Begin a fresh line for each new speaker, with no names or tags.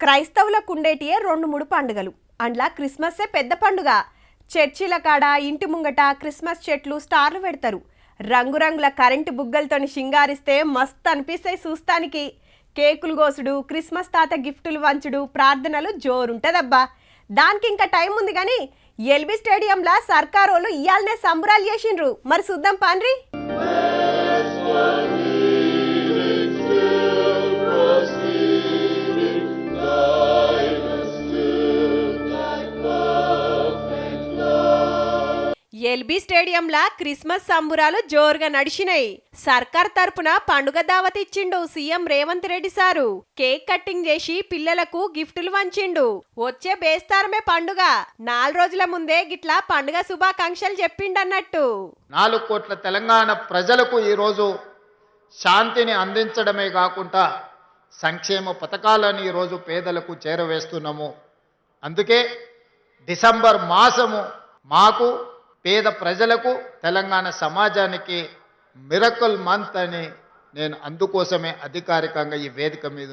క్రైస్తవులకు ఉండేటియే 2-3 పండుగలు. అండ్లా క్రిస్మస్సే పెద్ద పండుగ. చర్చిల కాడ ఇంటి ముంగట క్రిస్మస్ చెట్లు స్టార్లు పెడతారు. రంగురంగుల కరెంటు బుగ్గలతోని షింగారిస్తే మస్త్ అనిపిస్తాయి చూస్తానికి. కేకులు కోసుడు, క్రిస్మస్ తాత గిఫ్టులు వంచుడు, ప్రార్థనలు జోరుంటదబ్బా. దానికి ఇంకా టైం ఉంది కానీ ఎల్బీ స్టేడియంలా సర్కారోళ్ళు ఇయాలనే సంబరాలు చేసిండ్రు. మరి చూద్దాం పాండ్రి. ఎల్బీ స్టేడియంలా క్రిస్మస్ సంబురాలు జోరుగా నడిచినాయి. సర్కార్ తరపున పండుగ దావత్ ఇచ్చిండు CM Revanth Reddy sir. Cake cutting చేసి పిల్లలకు గిఫ్టులు వంచిండు. వచ్చే బేస్తారమే పండుగ. 4 రోజుల ముందే గిట్లా పండుగ శుభాకాంక్షలు చెప్పిండన్నట్టు.
4 కోట్ల తెలంగాణ ప్రజలకు ఈరోజు శాంతిని అందించడమే కాకుండా సంక్షేమ పథకాలను ఈరోజు పేదలకు చేరవేస్తున్నాము. అందుకే డిసెంబర్ మాసము మాకు పేద ప్రజలకు తెలంగాణ సమాజానికి మిరకల్ మంత్ అని నేను అందుకోసమే అధికారికంగా ఈ వేదిక మీద